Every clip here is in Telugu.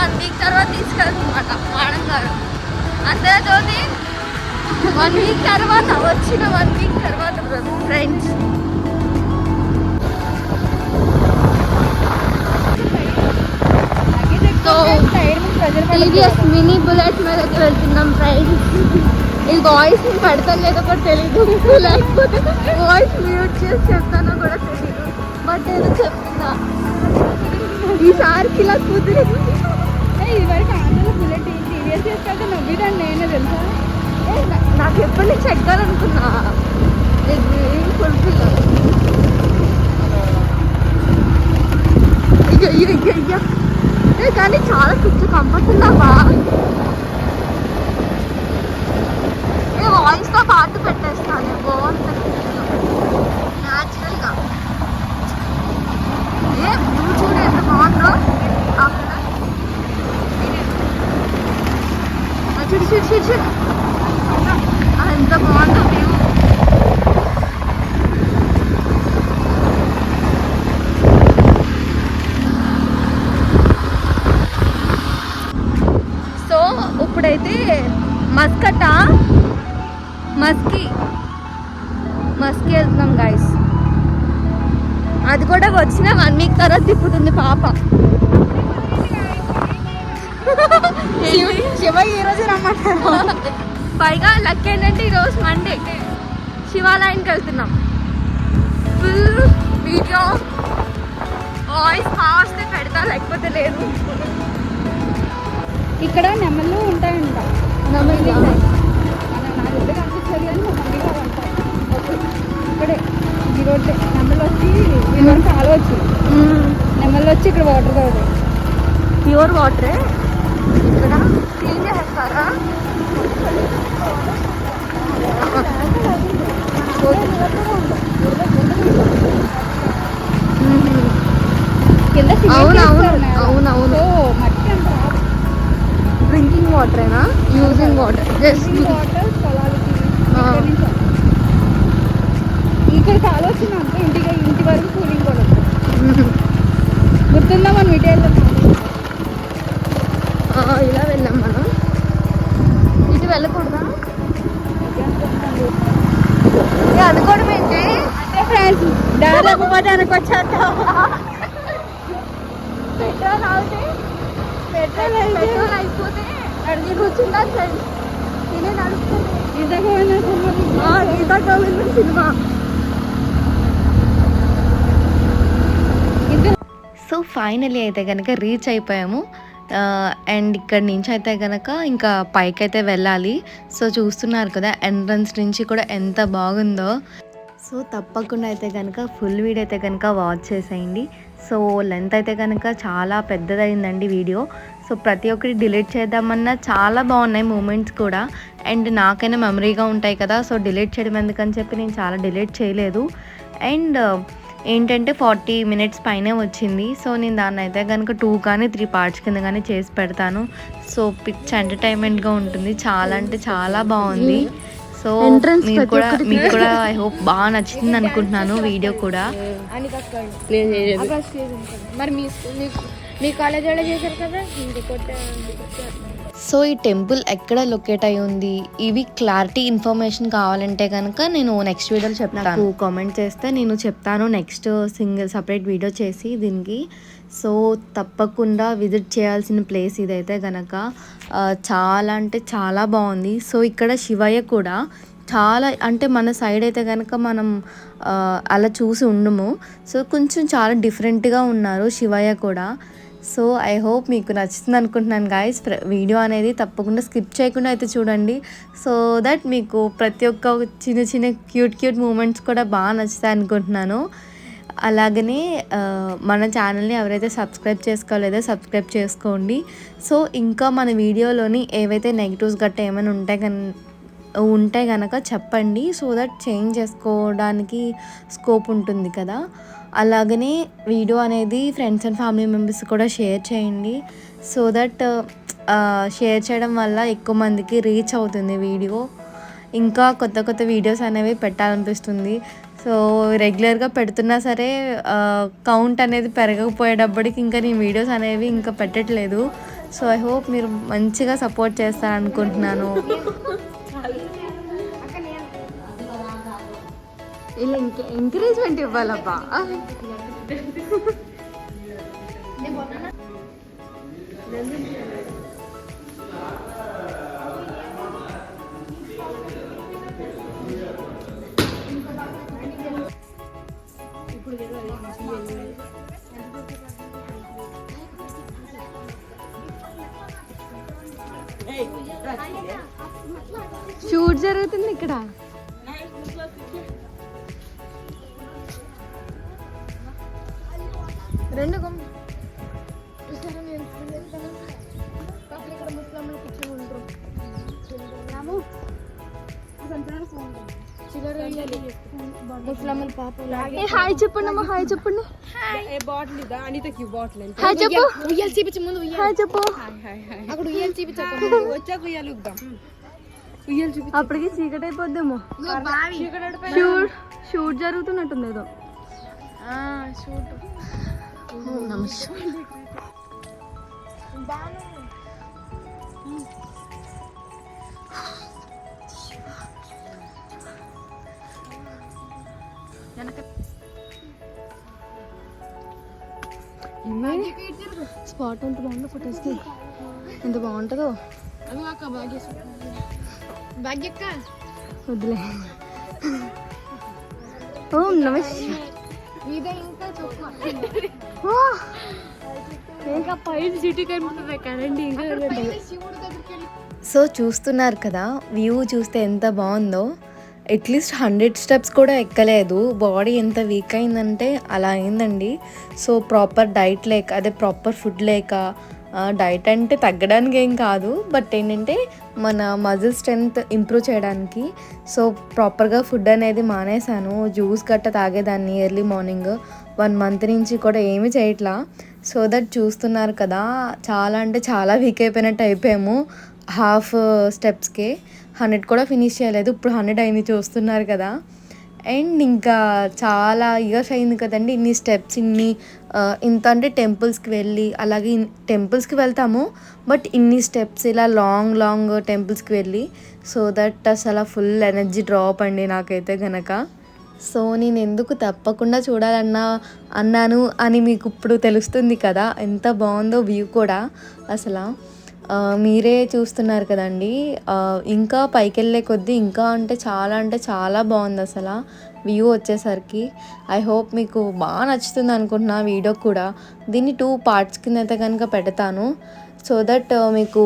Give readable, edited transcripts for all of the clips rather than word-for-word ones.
1 వీక్ తర్వాత తీసుకెళ్తున్నమాట మేడం గారు. అంతేతోటి 1 వీక్ తర్వాత వచ్చిన 1 వీక్ తర్వాత friends so TVS mini bullet మీదకి వెళ్తున్నాం ఫ్రెండ్స్. ఇది వాయిస్ పెడతాను లేదో కూడా తెలీదు, లేకపోతే వాయిస్ మ్యూట్ చేసి చెప్తానో కూడా తెలీదు. బట్ ఏదో చెప్తున్నా ఈసారికి ఇలా కుదిరింది. ఇదివరకు ఆంధ్రలో బుల్లెట్ టీవీఎస్ చేసుకుంటే నవ్విదాన్ని నేనే తెలుసా. నాకు ఎప్పటి నుంచి ఎక్కాలనుకున్నా ఫుల్ఫిల్. కానీ చాలా కొంచెం కంఫర్ట్ ఉందా. వాయిస్ తో పాటు పెట్టేస్తాను, బాగుంటుంది న్యాచురల్గా. నువ్వు చూడు ఎంత బాగుందో అక్కడ. చూడు చూడు చూడు చూడు ఎంత బాగుందో వ్యూ. సో ఇప్పుడైతే మస్కి వెళ్తున్నాం గైస్. అది కూడా వచ్చిన 1 వీక్ తర్వాత తిప్పుతుంది పాప. శివ ఈరోజు రమ్మంటారు. పైగా లక్ ఏంటంటే ఈరోజు మండే శివాలయానికి వెళ్తున్నాం. ఫుల్ వీడియో వాయిస్ కావస్తే పెడతా, లేకపోతే లేదు. ఇక్కడ నెమళ్ళు ఉంటాయంట. నెమలి నాకు ఎప్పుడు కనిపించారు కానీ మా మమ్మీ గారు అంటారు ఇక్కడే ఈ రోడ్డే. నెమళ్ళు వచ్చి ఇదివరకు కాలవచ్చు, నెమళ్ళు వచ్చి ఇక్కడ వాటర్ తాగుతాయి. ప్యూర్ వాటరే ఇక్కడ క్లీన్ చేస్తారా. అవునవును మట్టి అంత రాదు. డ్రింకింగ్ వాటరేనా, యూజింగ్ వాటర్, వాటర్ పొలాలకి ఇక్కడ కాలవచ్చు. నాకు ఇంటి వరకు కూలింగ్ కూడా గుర్తుందా మనం ఇటు వెళ్తాం. ఇలా వెళ్ళాం మనం. ఇటు వెళ్ళకూడదా అనుకోవడం ఏంటి అంటే ఫ్రెండ్స్ దారి లేకపోతే అనుకొచ్చాక పెట్రోల్ ఆగితే పెట్రోల్ అయిపోతే అడిగి కూర్చుందా ఫ్రెండ్స్. నేనే నడుస్తుంది గీతా గోవిందం సినిమా. సో ఫైనలీ అయితే కనుక రీచ్ అయిపోయాము. అండ్ ఇక్కడ నుంచి అయితే కనుక ఇంకా పైకి అయితే వెళ్ళాలి. సో చూస్తున్నారు కదా ఎంట్రన్స్ నుంచి కూడా ఎంత బాగుందో. సో తప్పకుండా అయితే కనుక ఫుల్ వీడియో అయితే కనుక వాచ్ చేసేయండి. సో లెంత్ అయితే కనుక చాలా పెద్దదైందండి వీడియో. సో ప్రతి ఒక్కటి డిలీట్ చేద్దామన్నా చాలా బాగున్నాయి మూమెంట్స్ కూడా. అండ్ నాకైనా మెమరీగా ఉంటాయి కదా, సో డిలీట్ చేయడం ఎందుకని చెప్పి నేను చాలా డిలీట్ చేయలేదు. అండ్ ఏంటంటే 40 మినిట్స్ పైనే వచ్చింది. సో నేను దాన్ని అయితే కనుక 2 కానీ 3 పార్ట్స్ కింద కానీ చేసి పెడతాను. సో పిచ్ ఎంటర్టైన్మెంట్గా ఉంటుంది. చాలా అంటే చాలా బాగుంది. సో మీకు కూడా ఐ హోప్ బాగా నచ్చింది అనుకుంటున్నాను వీడియో కూడా. మరి మీ కాలేజ్ వాళ్ళే చేశారు కదా. సో ఈ టెంపుల్ ఎక్కడ లొకేట్ అయి ఉంది, ఇవి క్లారిటీ ఇన్ఫర్మేషన్ కావాలంటే కనుక నేను నెక్స్ట్ వీడియోలో చెప్తాను. కామెంట్ చేస్తే నేను చెప్తాను నెక్స్ట్ సపరేట్ వీడియో చేసి దీనికి. సో తప్పకుండా విజిట్ చేయాల్సిన ప్లేస్ ఇదైతే కనుక చాలా అంటే చాలా బాగుంది. సో ఇక్కడ శివయ్య కూడా చాలా అంటే మన సైడ్ అయితే కనుక మనం అలా చూసి ఉండము. సో కొంచెం చాలా డిఫరెంట్గా ఉన్నారు శివయ్య కూడా. సో ఐ హోప్ మీకు నచ్చుతుంది అనుకుంటున్నాను గాయస్. వీడియో అనేది తప్పకుండా స్కిప్ చేయకుండా అయితే చూడండి. సో దట్ మీకు ప్రతి ఒక్క చిన్న చిన్న క్యూట్ మూమెంట్స్ కూడా బాగా నచ్చుతాయి అనుకుంటున్నాను. అలాగనే మన ఛానల్ని ఎవరైతే సబ్స్క్రైబ్ చేసుకోలేదో సబ్స్క్రైబ్ చేసుకోండి. సో ఇంకా మన వీడియోలోని ఏవైతే నెగిటివ్స్ గట్టా ఏమైనా ఉంటే కనుక చెప్పండి. సో దట్ చేంజ్ చేసుకోవడానికి స్కోప్ ఉంటుంది కదా. అలాగనే వీడియో అనేది ఫ్రెండ్స్ అండ్ ఫ్యామిలీ మెంబర్స్ కూడా షేర్ చేయండి. సో దట్ షేర్ చేయడం వల్ల ఎక్కువ మందికి రీచ్ అవుతుంది వీడియో. ఇంకా కొత్త కొత్త వీడియోస్ అనేవి పెట్టాలనిపిస్తుంది. సో రెగ్యులర్గా పెడుతున్నా సరే కౌంట్ అనేది పెరగకపోయేటప్పటికి ఇంకా నేను వీడియోస్ అనేవి ఇంకా పెట్టట్లేదు. సో ఐ హోప్ మీరు మంచిగా సపోర్ట్ చేస్తారనుకుంటున్నాను. ఇలా ఎంకరేజ్మెంట్ ఇవ్వాలబ్బా. షూట్ జరుగుతుంది ఇక్కడ. రెండు హాయ్ చెప్పండి అమ్మా. హాయ్ చెప్పండి. హాయ్ చెప్పు. హాయ్ చెప్పు. అప్పటికి చీకటి అయిపోద్దేమో. షూట్ జరుగుతున్నట్టుంది ఏదో. స్పాట్ ఎంత బాగుందో ఫొటోస్కి. ఎంత బాగుంటుందో. వద్దులే. ఓం నమస్తే. సో చూస్తున్నారు కదా, వ్యూ చూస్తే ఎంత బాగుందో. అట్లీస్ట్ 100 స్టెప్స్ కూడా ఎక్కలేదు. బాడీ ఎంత వీక్ అయిందంటే అలా అయిందండి. సో ప్రాపర్ డైట్ లేక, అదే ప్రాపర్ ఫుడ్ లేక, డైట్ అంటే తగ్గడానికి ఏం కాదు, బట్ ఏంటంటే మన మజిల్ స్ట్రెంత్ ఇంప్రూవ్ చేయడానికి. సో ప్రాపర్గా ఫుడ్ అనేది మానేశాను. జ్యూస్ గట్ట తాగేదాన్ని ఎర్లీ మార్నింగ్. 1 మంత్ నుంచి కూడా ఏమీ చేయట్లా. సో దట్ చూస్తున్నారు కదా, చాలా అంటే చాలా వీక్ అయిపోయినట్టు అయిపోయాము. హాఫ్ స్టెప్స్కే 100 కూడా ఫినిష్ చేయలేదు. ఇప్పుడు 100 అయింది చూస్తున్నారు కదా. అండ్ ఇంకా చాలా ఇయర్స్ అయింది కదండి ఇన్ని స్టెప్స్, ఇంత అంటే టెంపుల్స్కి వెళ్ళి, అలాగే టెంపుల్స్కి వెళ్తాము బట్ ఇన్ని స్టెప్స్ ఇలా లాంగ్ టెంపుల్స్కి వెళ్ళి. సో దట్ అసలు ఫుల్ ఎనర్జీ డ్రాప్ అండి నాకైతే గనక. సో నేను ఎందుకు తప్పకుండా అన్నాను అని మీకు ఇప్పుడు తెలుస్తుంది కదా, ఎంత బాగుందో వ్యూ కూడా. అసలు మీరే చూస్తున్నారు కదండి. ఇంకా పైకి వెళ్ళే కొద్దీ ఇంకా అంటే చాలా బాగుంది అసలు వ్యూ వచ్చేసరికి. ఐ హోప్ మీకు బాగా నచ్చుతుంది అనుకుంటున్నా వీడియో కూడా. దీన్ని 2 పార్ట్స్ కింద అయితే కనుక పెడతాను. సో దట్ మీకు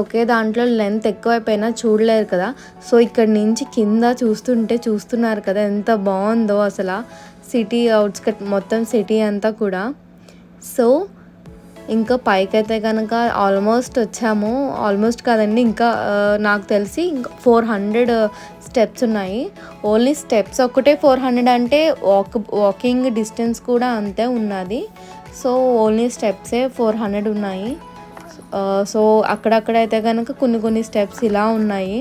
ఒకే దాంట్లో లెంత్ ఎక్కువైపోయినా చూడలేరు కదా. సో ఇక్కడ నుంచి కింద చూస్తున్నారు కదా ఎంత బాగుందో అసలు. సిటీ అవుట్స్కట్ మొత్తం సిటీ అంతా కూడా. సో ఇంకా పైకైతే కనుక ఆల్మోస్ట్ వచ్చాము. ఆల్మోస్ట్ కాదండి, ఇంకా నాకు తెలిసి ఇంకా 400 స్టెప్స్ ఉన్నాయి. ఓన్లీ స్టెప్స్ ఒక్కటే 400 అంటే వాకింగ్ డిస్టెన్స్ కూడా అంతే ఉన్నది. సో ఓన్లీ స్టెప్సే 400 ఉన్నాయి. సో అక్కడక్కడైతే కనుక కొన్ని స్టెప్స్ ఇలా ఉన్నాయి.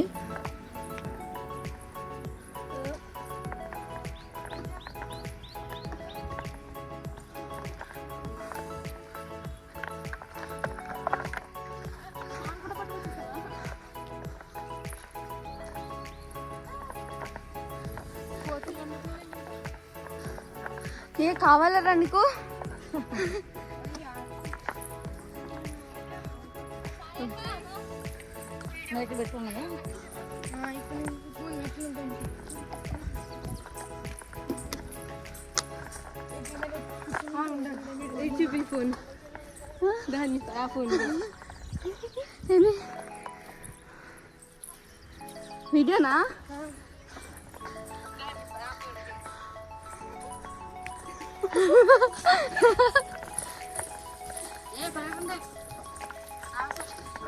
ఏ కావాలరా నీకు? ఫోన్ దాన్ని ఆ ఫోన్ వీడియోనా?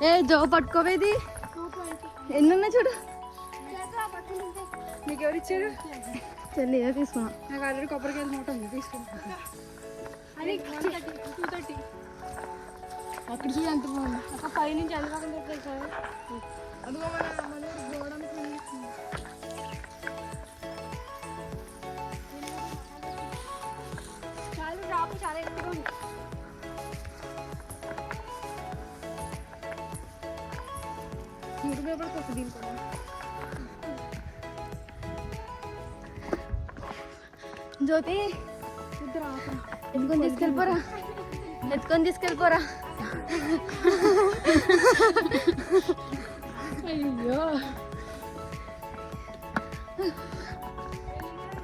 ఏ జో పట్టుకోవేది ఎన్నున్నా చూడు. నీకు ఎవరు ఇచ్చారు? చెల్లి ఏదో తీసుకున్నా. నాకు ఆల్రెడీ కొబ్బరికాయలు మూట ఉంది, తీసుకున్నా. అది 230. అక్కడ చూడు ఎంత బాగుంది. అక్కడ పై నుంచి అది కాకుండా సార్ అదిగో మన గోడకి చాలా రాపు చాలా ఎక్కువ ఉంది. జ్యోతి ఎత్తుకొని తీసుకెళ్ళిపోరా, ఎత్తుకొని తీసుకెళ్ళిపోరా. అయ్యో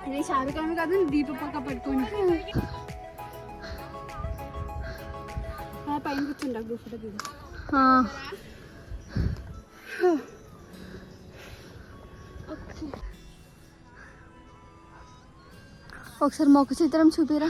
ఇది షారుఖాన్ కాదు, దీప పక్క పట్టుకొని పైన కూర్చుంటా ఫోటో దిగు. ఒకసారి మొక్క చిత్రం చూపిరా.